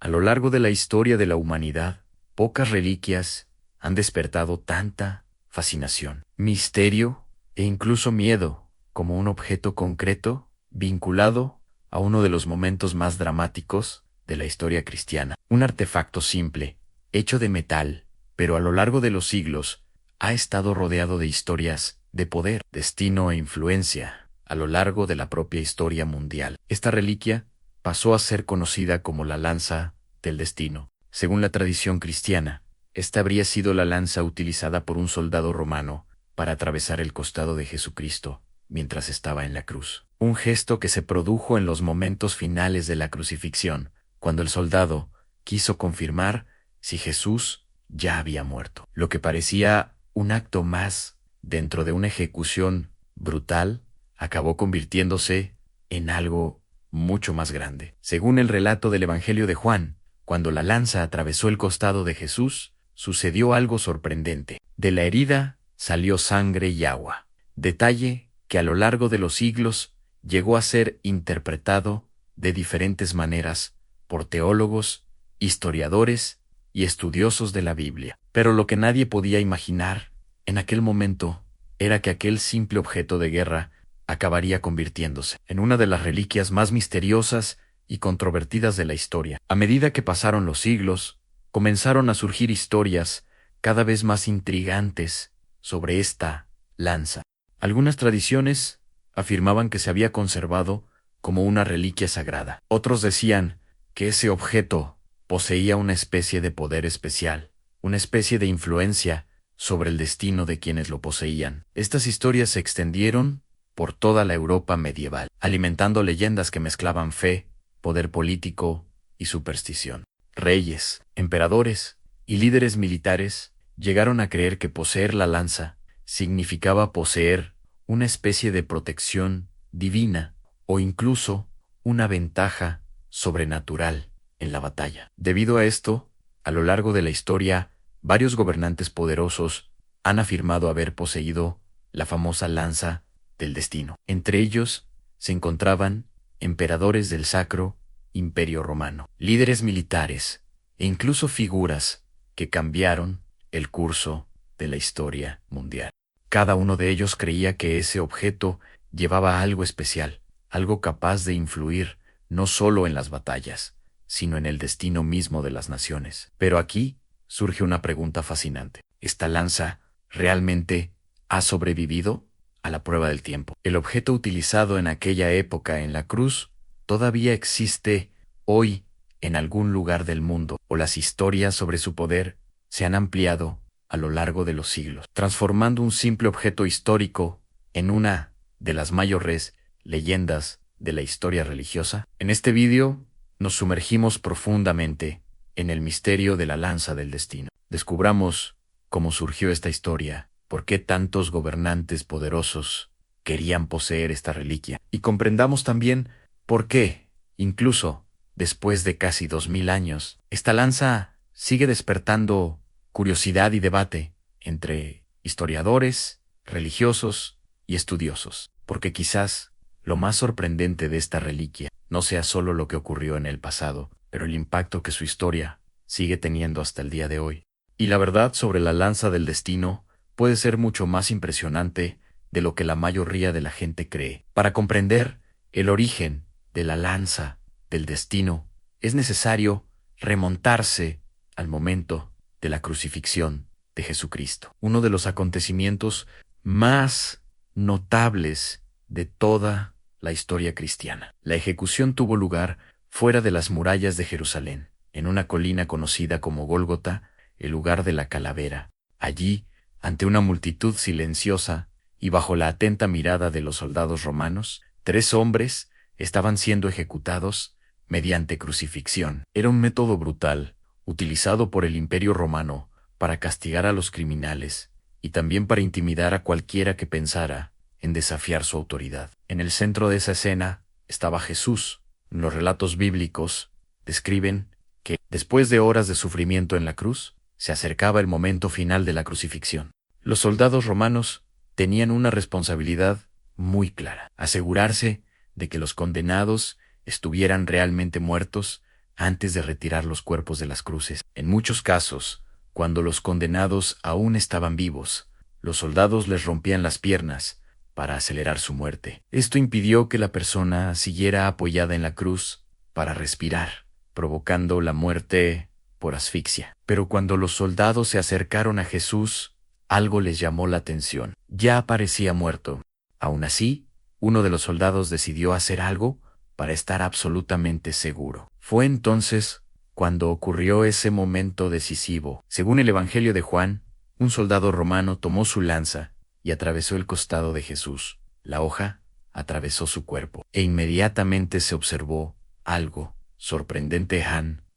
A lo largo de la historia de la humanidad, pocas reliquias han despertado tanta fascinación, misterio e incluso miedo como un objeto concreto vinculado a uno de los momentos más dramáticos de la historia cristiana. Un artefacto simple, hecho de metal, pero a lo largo de los siglos ha estado rodeado de historias de poder, destino e influencia a lo largo de la propia historia mundial. Esta reliquia pasó a ser conocida como la lanza del destino. Según la tradición cristiana, esta habría sido la lanza utilizada por un soldado romano para atravesar el costado de Jesucristo mientras estaba en la cruz. Un gesto que se produjo en los momentos finales de la crucifixión, cuando el soldado quiso confirmar si Jesús ya había muerto. Lo que parecía un acto más dentro de una ejecución brutal, acabó convirtiéndose en algo mucho más grande. Según el relato del Evangelio de Juan, cuando la lanza atravesó el costado de Jesús, sucedió algo sorprendente. De la herida salió sangre y agua, detalle que a lo largo de los siglos llegó a ser interpretado de diferentes maneras por teólogos, historiadores y estudiosos de la Biblia. Pero lo que nadie podía imaginar en aquel momento era que aquel simple objeto de guerra acabaría convirtiéndose en una de las reliquias más misteriosas y controvertidas de la historia. A medida que pasaron los siglos, comenzaron a surgir historias cada vez más intrigantes sobre esta lanza. Algunas tradiciones afirmaban que se había conservado como una reliquia sagrada. Otros decían que ese objeto poseía una especie de poder especial, una especie de influencia sobre el destino de quienes lo poseían. Estas historias se extendieron por toda la Europa medieval, alimentando leyendas que mezclaban fe, poder político y superstición. Reyes, emperadores y líderes militares llegaron a creer que poseer la lanza significaba poseer una especie de protección divina o incluso una ventaja sobrenatural en la batalla. Debido a esto, a lo largo de la historia, varios gobernantes poderosos han afirmado haber poseído la famosa lanza del destino. Entre ellos se encontraban emperadores del Sacro Imperio Romano, líderes militares e incluso figuras que cambiaron el curso de la historia mundial. Cada uno de ellos creía que ese objeto llevaba algo especial, algo capaz de influir no solo en las batallas, sino en el destino mismo de las naciones. Pero aquí surge una pregunta fascinante. ¿Esta lanza realmente ha sobrevivido a la prueba del tiempo? ¿El objeto utilizado en aquella época en la cruz todavía existe hoy en algún lugar del mundo, o las historias sobre su poder se han ampliado a lo largo de los siglos, transformando un simple objeto histórico en una de las mayores leyendas de la historia religiosa? En este vídeo nos sumergimos profundamente en el misterio de la lanza del destino. Descubramos cómo surgió esta historia, por qué tantos gobernantes poderosos querían poseer esta reliquia, y comprendamos también por qué, incluso después de casi 2000 años, esta lanza sigue despertando curiosidad y debate entre historiadores, religiosos y estudiosos, porque quizás lo más sorprendente de esta reliquia no sea solo lo que ocurrió en el pasado, pero el impacto que su historia sigue teniendo hasta el día de hoy. Y la verdad sobre la lanza del destino puede ser mucho más impresionante de lo que la mayoría de la gente cree. Para comprender el origen de la lanza del destino, es necesario remontarse al momento de la crucifixión de Jesucristo, uno de los acontecimientos más notables de toda la historia cristiana. La ejecución tuvo lugar fuera de las murallas de Jerusalén, en una colina conocida como Gólgota, el lugar de la calavera. Allí, ante una multitud silenciosa y bajo la atenta mirada de los soldados romanos, 3 hombres estaban siendo ejecutados mediante crucifixión. Era un método brutal, utilizado por el Imperio Romano para castigar a los criminales y también para intimidar a cualquiera que pensara en desafiar su autoridad. En el centro de esa escena estaba Jesús. Los relatos bíblicos describen que, después de horas de sufrimiento en la cruz, se acercaba el momento final de la crucifixión. Los soldados romanos tenían una responsabilidad muy clara: asegurarse de que los condenados estuvieran realmente muertos antes de retirar los cuerpos de las cruces. En muchos casos, cuando los condenados aún estaban vivos, los soldados les rompían las piernas para acelerar su muerte. Esto impidió que la persona siguiera apoyada en la cruz para respirar, provocando la muerte por asfixia. Pero cuando los soldados se acercaron a Jesús, algo les llamó la atención. Ya parecía muerto. Aún así, uno de los soldados decidió hacer algo para estar absolutamente seguro. Fue entonces cuando ocurrió ese momento decisivo. Según el Evangelio de Juan, un soldado romano tomó su lanza y atravesó el costado de Jesús. La hoja atravesó su cuerpo, e inmediatamente se observó algo sorprendente.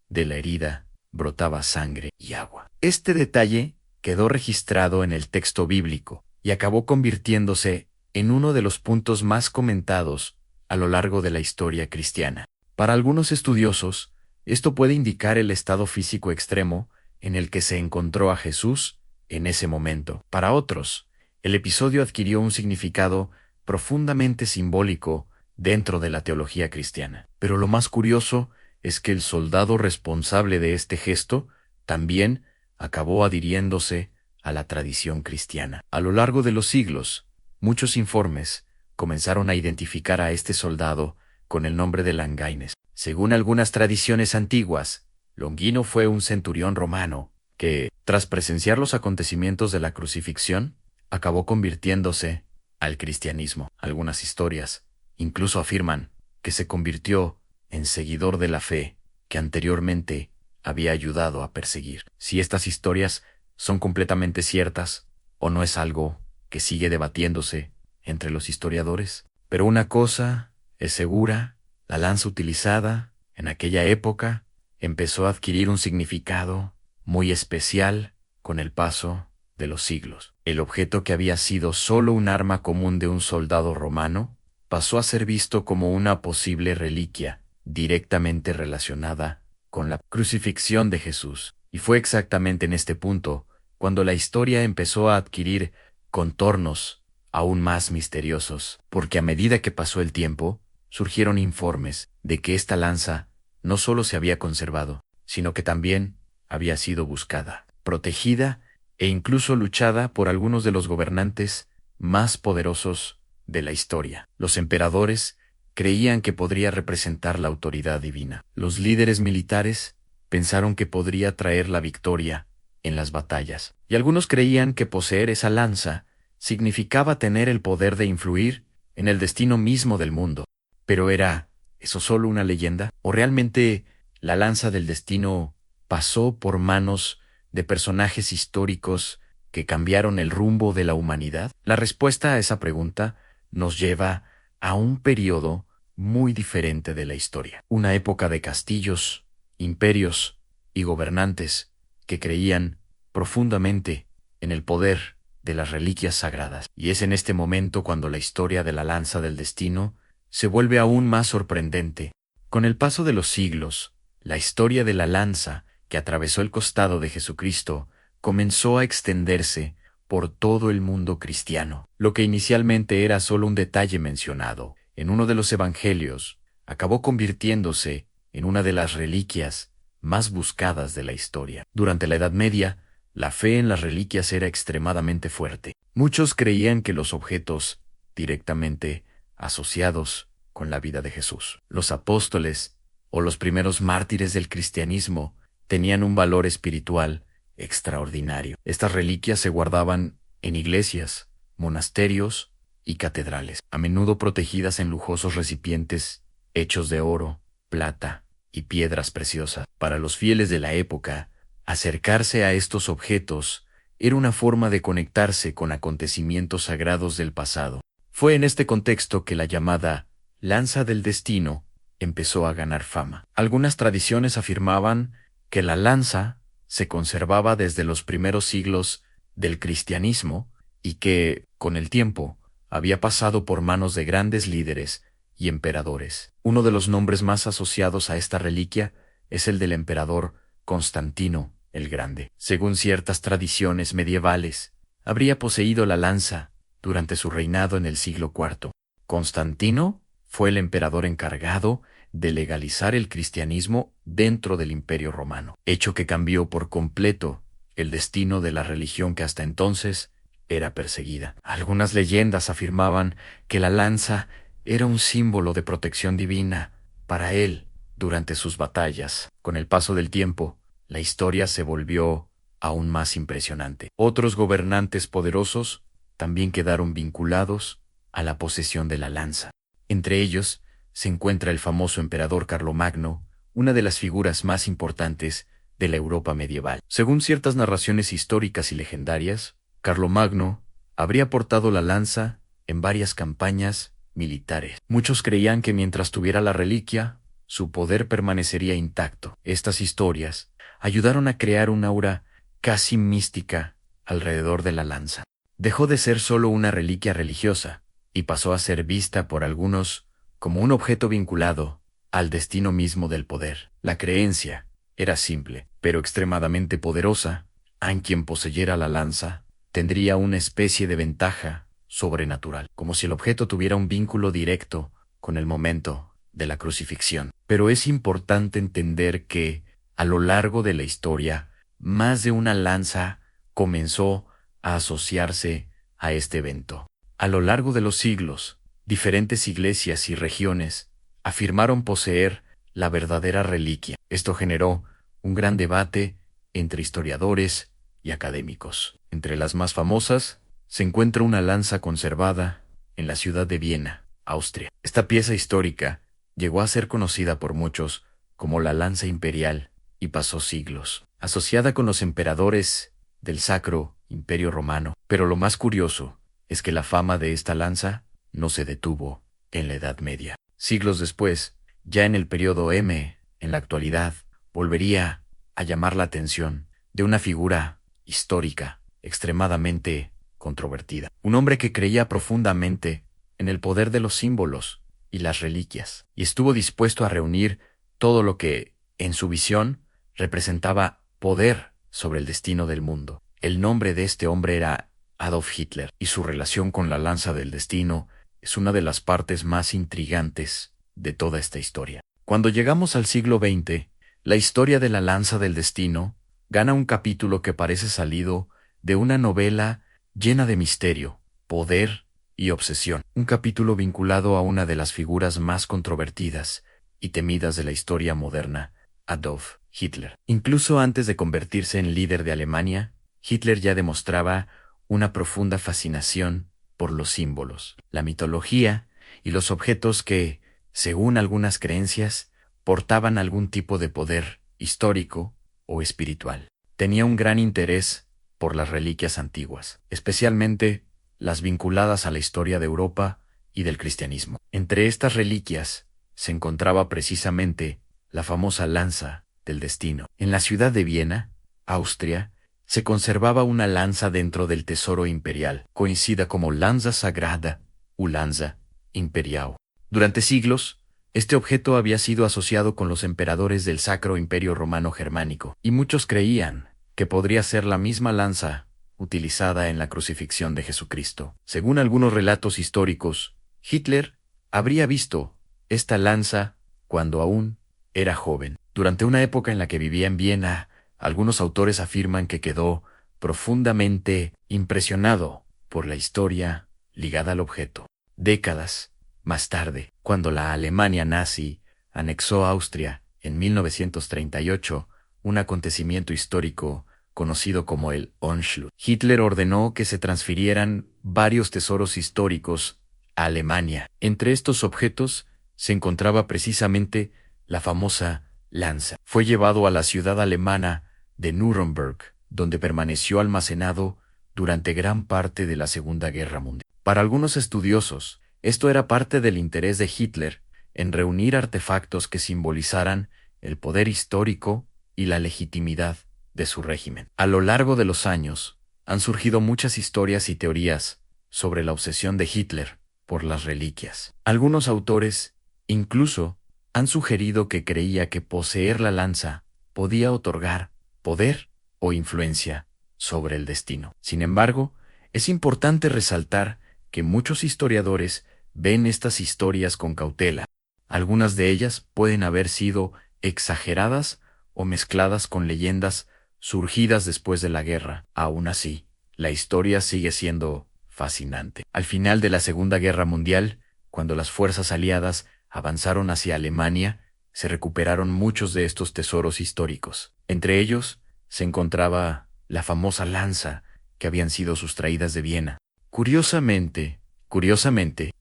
De la herida brotaba sangre y agua. Este detalle quedó registrado en el texto bíblico y acabó convirtiéndose en uno de los puntos más comentados a lo largo de la historia cristiana. Para algunos estudiosos, esto puede indicar el estado físico extremo en el que se encontró a Jesús en ese momento. Para otros, el episodio adquirió un significado profundamente simbólico dentro de la teología cristiana. Pero lo más curioso es que el soldado responsable de este gesto también acabó adhiriéndose a la tradición cristiana. A lo largo de los siglos, muchos informes comenzaron a identificar a este soldado con el nombre de Longinus. Según algunas tradiciones antiguas, Longino fue un centurión romano que, tras presenciar los acontecimientos de la crucifixión, acabó convirtiéndose al cristianismo. Algunas historias incluso afirman que se convirtió en seguidor de la fe que anteriormente había ayudado a perseguir. Si estas historias son completamente ciertas o no es algo que sigue debatiéndose entre los historiadores, pero una cosa es segura: la lanza utilizada en aquella época empezó a adquirir un significado muy especial con el paso de los siglos. El objeto que había sido solo un arma común de un soldado romano pasó a ser visto como una posible reliquia directamente relacionada con la crucifixión de Jesús. Y fue exactamente en este punto cuando la historia empezó a adquirir contornos aún más misteriosos, porque a medida que pasó el tiempo, surgieron informes de que esta lanza no solo se había conservado, sino que también había sido buscada, protegida e incluso luchada por algunos de los gobernantes más poderosos de la historia. Los emperadores creían que podría representar la autoridad divina. Los líderes militares pensaron que podría traer la victoria en las batallas, y algunos creían que poseer esa lanza significaba tener el poder de influir en el destino mismo del mundo. Pero ¿era eso solo una leyenda? ¿O realmente la lanza del destino pasó por manos de personajes históricos que cambiaron el rumbo de la humanidad? La respuesta a esa pregunta nos lleva a un periodo muy diferente de la historia. Una época de castillos, imperios y gobernantes que creían profundamente en el poder de las reliquias sagradas. Y es en este momento cuando la historia de la lanza del destino se vuelve aún más sorprendente. Con el paso de los siglos, la historia de la lanza que atravesó el costado de Jesucristo comenzó a extenderse por todo el mundo cristiano. Lo que inicialmente era solo un detalle mencionado en uno de los evangelios, acabó convirtiéndose en una de las reliquias más buscadas de la historia. Durante la Edad Media, la fe en las reliquias era extremadamente fuerte. Muchos creían que los objetos directamente asociados con la vida de Jesús, los apóstoles o los primeros mártires del cristianismo, tenían un valor espiritual extraordinario. Estas reliquias se guardaban en iglesias, monasterios y catedrales, a menudo protegidas en lujosos recipientes hechos de oro, plata y piedras preciosas. Para los fieles de la época, acercarse a estos objetos era una forma de conectarse con acontecimientos sagrados del pasado. Fue en este contexto que la llamada lanza del destino empezó a ganar fama. Algunas tradiciones afirmaban que la lanza se conservaba desde los primeros siglos del cristianismo y que, con el tiempo, había pasado por manos de grandes líderes y emperadores. Uno de los nombres más asociados a esta reliquia es el del emperador Constantino el Grande. Según ciertas tradiciones medievales, habría poseído la lanza durante su reinado en el siglo IV. Constantino fue el emperador encargado de legalizar el cristianismo dentro del Imperio Romano, hecho que cambió por completo el destino de la religión que hasta entonces era perseguida. Algunas leyendas afirmaban que la lanza era un símbolo de protección divina para él durante sus batallas. Con el paso del tiempo, la historia se volvió aún más impresionante. Otros gobernantes poderosos también quedaron vinculados a la posesión de la lanza. Entre ellos se encuentra el famoso emperador Carlomagno, una de las figuras más importantes de la Europa medieval. Según ciertas narraciones históricas y legendarias, Carlomagno habría portado la lanza en varias campañas militares. Muchos creían que mientras tuviera la reliquia, su poder permanecería intacto. Estas historias ayudaron a crear un aura casi mística alrededor de la lanza. Dejó de ser solo una reliquia religiosa y pasó a ser vista por algunos como un objeto vinculado al destino mismo del poder. La creencia era simple, pero extremadamente poderosa. A quien poseyera la lanza tendría una especie de ventaja sobrenatural, como si el objeto tuviera un vínculo directo con el momento de la crucifixión. Pero es importante entender que, a lo largo de la historia, más de una lanza comenzó a asociarse a este evento. A lo largo de los siglos, diferentes iglesias y regiones afirmaron poseer la verdadera reliquia. Esto generó un gran debate entre historiadores y académicos. Entre las más famosas se encuentra una lanza conservada en la ciudad de Viena, Austria. Esta pieza histórica llegó a ser conocida por muchos como la lanza imperial y pasó siglos asociada con los emperadores del Sacro Imperio Romano. Pero lo más curioso es que la fama de esta lanza no se detuvo en la Edad Media. Siglos después, ya en el periodo M, en la actualidad, volvería a llamar la atención de una figura histórica extremadamente controvertida. Un hombre que creía profundamente en el poder de los símbolos y las reliquias, y estuvo dispuesto a reunir todo lo que, en su visión, representaba poder sobre el destino del mundo. El nombre de este hombre era Adolf Hitler, y su relación con la lanza del destino es una de las partes más intrigantes de toda esta historia. Cuando llegamos al siglo XX, la historia de la lanza del destino gana un capítulo que parece salido de una novela llena de misterio, poder y obsesión. Un capítulo vinculado a una de las figuras más controvertidas y temidas de la historia moderna, Adolf Hitler. Incluso antes de convertirse en líder de Alemania, Hitler ya demostraba una profunda fascinación por los símbolos, la mitología y los objetos que, según algunas creencias, portaban algún tipo de poder histórico o espiritual. Tenía un gran interés por las reliquias antiguas, especialmente las vinculadas a la historia de Europa y del cristianismo. Entre estas reliquias se encontraba precisamente la famosa lanza del destino. En la ciudad de Viena, Austria, se conservaba una lanza dentro del tesoro imperial, conocida como Lanza Sagrada o Lanza Imperial. Durante siglos, este objeto había sido asociado con los emperadores del Sacro Imperio Romano Germánico, y muchos creían que podría ser la misma lanza utilizada en la crucifixión de Jesucristo. Según algunos relatos históricos, Hitler habría visto esta lanza cuando aún era joven. Durante una época en la que vivía en Viena, algunos autores afirman que quedó profundamente impresionado por la historia ligada al objeto. Décadas más tarde, cuando la Alemania nazi anexó Austria en 1938, un acontecimiento histórico conocido como el Anschluss, Hitler ordenó que se transfirieran varios tesoros históricos a Alemania. Entre estos objetos se encontraba precisamente la famosa lanza. Fue llevado a la ciudad alemana de Nuremberg, donde permaneció almacenado durante gran parte de la Segunda Guerra Mundial. Para algunos estudiosos, esto era parte del interés de Hitler en reunir artefactos que simbolizaran el poder histórico y la legitimidad de su régimen. A lo largo de los años, han surgido muchas historias y teorías sobre la obsesión de Hitler por las reliquias. Algunos autores incluso han sugerido que creía que poseer la lanza podía otorgar poder o influencia sobre el destino. Sin embargo, es importante resaltar que muchos historiadores ven estas historias con cautela. Algunas de ellas pueden haber sido exageradas o mezcladas con leyendas surgidas después de la guerra. Aún así, la historia sigue siendo fascinante. Al final de la Segunda Guerra Mundial, cuando las fuerzas aliadas avanzaron hacia Alemania, se recuperaron muchos de estos tesoros históricos. Entre ellos se encontraba la famosa lanza que habían sido sustraídas de Viena. Curiosamente,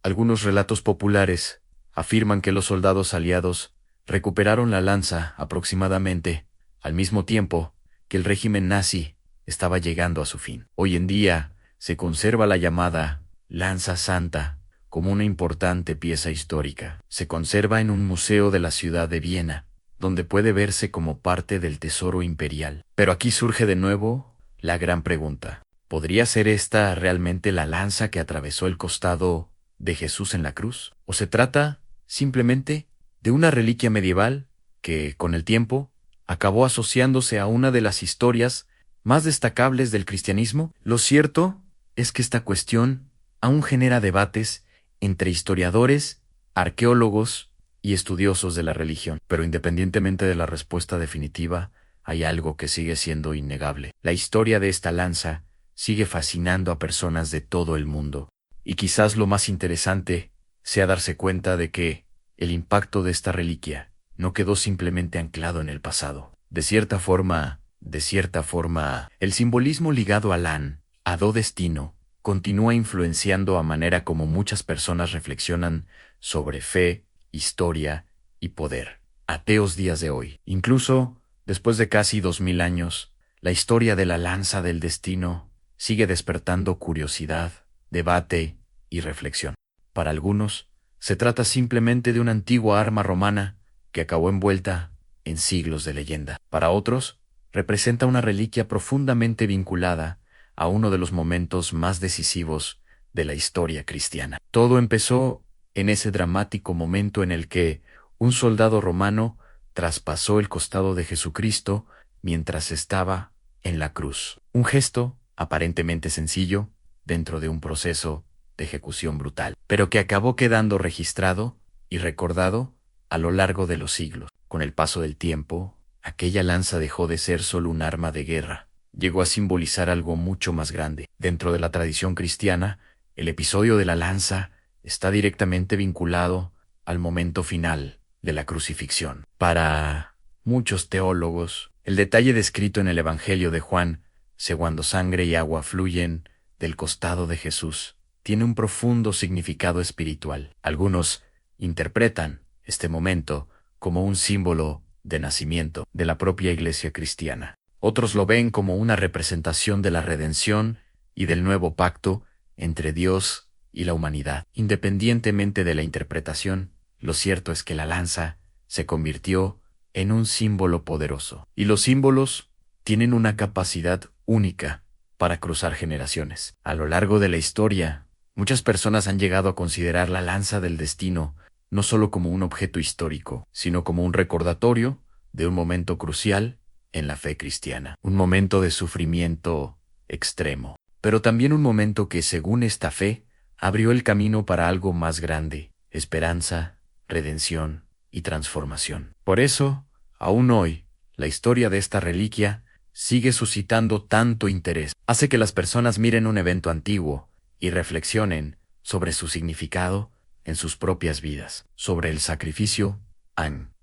algunos relatos populares afirman que los soldados aliados recuperaron la lanza aproximadamente al mismo tiempo que el régimen nazi estaba llegando a su fin. Hoy en día se conserva la llamada Lanza Santa como una importante pieza histórica. Se conserva en un museo de la ciudad de Viena, donde puede verse como parte del tesoro imperial. Pero aquí surge de nuevo la gran pregunta. ¿Podría ser esta realmente la lanza que atravesó el costado de Jesús en la cruz? ¿O se trata simplemente de una reliquia medieval que, con el tiempo, acabó asociándose a una de las historias más destacables del cristianismo? Lo cierto es que esta cuestión aún genera debates entre historiadores, arqueólogos y estudiosos de la religión. Pero independientemente de la respuesta definitiva, hay algo que sigue siendo innegable. La historia de esta lanza sigue fascinando a personas de todo el mundo. Y quizás lo más interesante sea darse cuenta de que el impacto de esta reliquia no quedó simplemente anclado en el pasado. De cierta forma, el simbolismo ligado a Lan, a do destino, continúa influenciando a manera como muchas personas reflexionan sobre fe, historia y poder. Ateos días de hoy. Incluso, después de casi 2000 años, la historia de la lanza del destino sigue despertando curiosidad, debate y reflexión. Para algunos, se trata simplemente de una antigua arma romana que acabó envuelta en siglos de leyenda. Para otros, representa una reliquia profundamente vinculada a uno de los momentos más decisivos de la historia cristiana. Todo empezó en ese dramático momento en el que un soldado romano traspasó el costado de Jesucristo mientras estaba en la cruz. Un gesto aparentemente sencillo dentro de un proceso de ejecución brutal, pero que acabó quedando registrado y recordado a lo largo de los siglos. Con el paso del tiempo, aquella lanza dejó de ser solo un arma de guerra. Llegó a simbolizar algo mucho más grande. Dentro de la tradición cristiana, el episodio de la lanza está directamente vinculado al momento final de la crucifixión. Para muchos teólogos, el detalle descrito en el Evangelio de Juan, cuando sangre y agua fluyen del costado de Jesús, tiene un profundo significado espiritual. Algunos interpretan este momento como un símbolo de nacimiento de la propia iglesia cristiana. Otros lo ven como una representación de la redención y del nuevo pacto entre Dios y la humanidad. Independientemente de la interpretación, lo cierto es que la lanza se convirtió en un símbolo poderoso. Y los símbolos tienen una capacidad única para cruzar generaciones. A lo largo de la historia, muchas personas han llegado a considerar la lanza del destino no solo como un objeto histórico, sino como un recordatorio de un momento crucial en la fe cristiana. Un momento de sufrimiento extremo, pero también un momento que, según esta fe, abrió el camino para algo más grande: esperanza, redención y transformación. Por eso, aún hoy, la historia de esta reliquia sigue suscitando tanto interés. Hace que las personas miren un evento antiguo y reflexionen sobre su significado en sus propias vidas, sobre el sacrificio,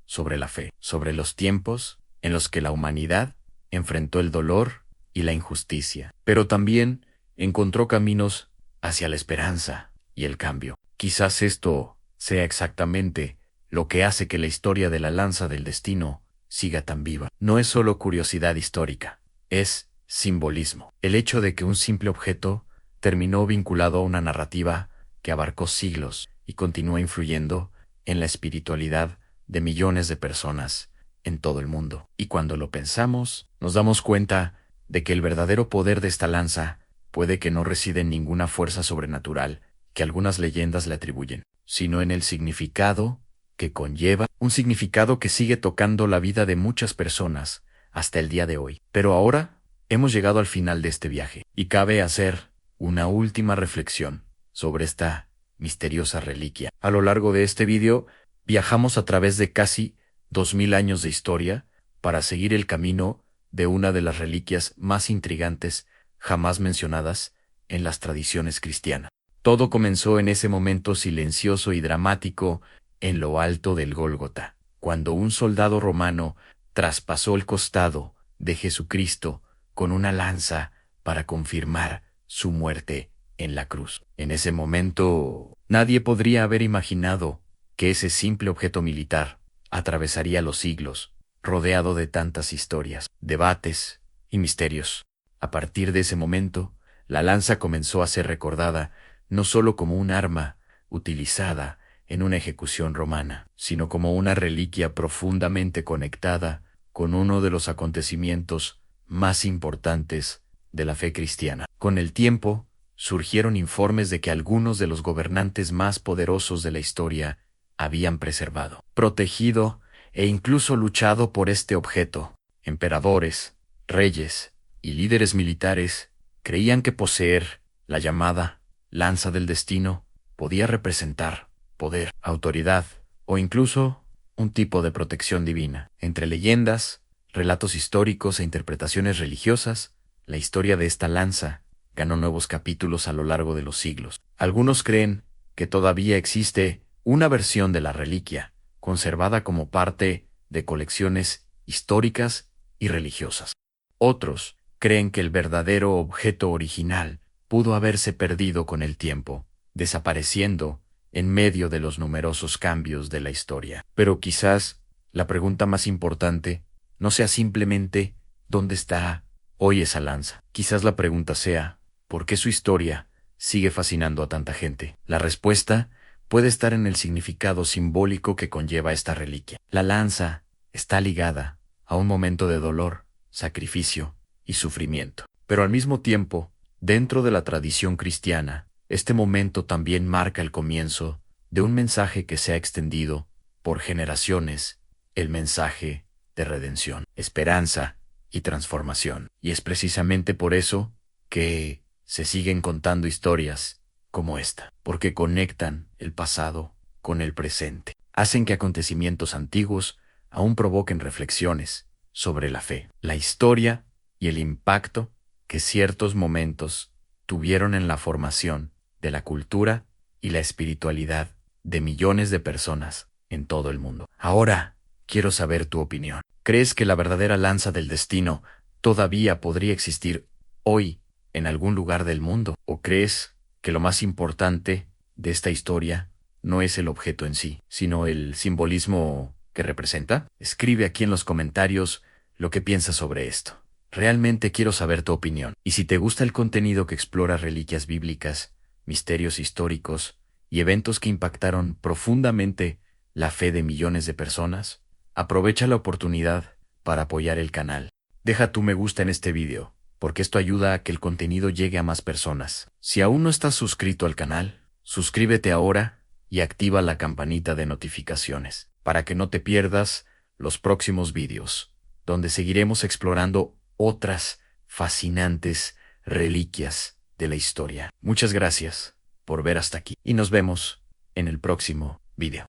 sobre la fe, sobre los tiempos en los que la humanidad enfrentó el dolor y la injusticia, pero también encontró caminos hacia la esperanza y el cambio. Quizás esto sea exactamente lo que hace que la historia de la lanza del destino siga tan viva. No es solo curiosidad histórica, es simbolismo. El hecho de que un simple objeto terminó vinculado a una narrativa que abarcó siglos y continúa influyendo en la espiritualidad de millones de personas en todo el mundo. Y cuando lo pensamos, nos damos cuenta de que el verdadero poder de esta lanza puede que no reside en ninguna fuerza sobrenatural que algunas leyendas le atribuyen, sino en el significado que conlleva, un significado que sigue tocando la vida de muchas personas hasta el día de hoy. Pero ahora hemos llegado al final de este viaje y cabe hacer una última reflexión sobre esta misteriosa reliquia. A lo largo de este vídeo Viajamos a través de casi 2000 años de historia para seguir el camino de una de las reliquias más intrigantes jamás mencionadas en las tradiciones cristianas. Todo comenzó en ese momento silencioso y dramático en lo alto del Gólgota, cuando un soldado romano traspasó el costado de Jesucristo con una lanza para confirmar su muerte en la cruz. En ese momento, nadie podría haber imaginado que ese simple objeto militar atravesaría los siglos, rodeado de tantas historias, debates y misterios. A partir de ese momento, la lanza comenzó a ser recordada no solo como un arma utilizada en una ejecución romana, sino como una reliquia profundamente conectada con uno de los acontecimientos más importantes de la fe cristiana. Con el tiempo, surgieron informes de que algunos de los gobernantes más poderosos de la historia habían preservado, protegido e incluso luchado por este objeto. Emperadores, reyes y líderes militares creían que poseer la llamada lanza del destino podía representar poder, autoridad o incluso un tipo de protección divina. Entre leyendas, relatos históricos e interpretaciones religiosas, la historia de esta lanza ganó nuevos capítulos a lo largo de los siglos. Algunos creen que todavía existe una versión de la reliquia, conservada como parte de colecciones históricas y religiosas. Otros creen que el verdadero objeto original pudo haberse perdido con el tiempo, desapareciendo en medio de los numerosos cambios de la historia. Pero quizás la pregunta más importante no sea simplemente ¿dónde está hoy esa lanza? Quizás la pregunta sea ¿por qué su historia sigue fascinando a tanta gente? La respuesta puede estar en el significado simbólico que conlleva esta reliquia. La lanza está ligada a un momento de dolor, sacrificio y sufrimiento. Pero al mismo tiempo, dentro de la tradición cristiana, este momento también marca el comienzo de un mensaje que se ha extendido por generaciones, el mensaje de redención, esperanza y transformación. Y es precisamente por eso que se siguen contando historias como esta, porque conectan el pasado con el presente, hacen que acontecimientos antiguos aún provoquen reflexiones sobre la fe, la historia y el impacto que ciertos momentos tuvieron en la formación de la cultura y la espiritualidad de millones de personas en todo el mundo. Ahora, quiero saber tu opinión. ¿Crees que la verdadera lanza del destino todavía podría existir hoy en algún lugar del mundo? ¿O crees que lo más importante de esta historia no es el objeto en sí, sino el simbolismo que representa? Escribe aquí en los comentarios lo que piensas sobre esto. Realmente quiero saber tu opinión. Y si te gusta el contenido que explora reliquias bíblicas, misterios históricos y eventos que impactaron profundamente la fe de millones de personas, aprovecha la oportunidad para apoyar el canal. Deja tu me gusta en este video, porque esto ayuda a que el contenido llegue a más personas. Si aún no estás suscrito al canal, suscríbete ahora y activa la campanita de notificaciones, para que no te pierdas los próximos vídeos, donde seguiremos explorando otras fascinantes reliquias de la historia. Muchas gracias por ver hasta aquí y nos vemos en el próximo video.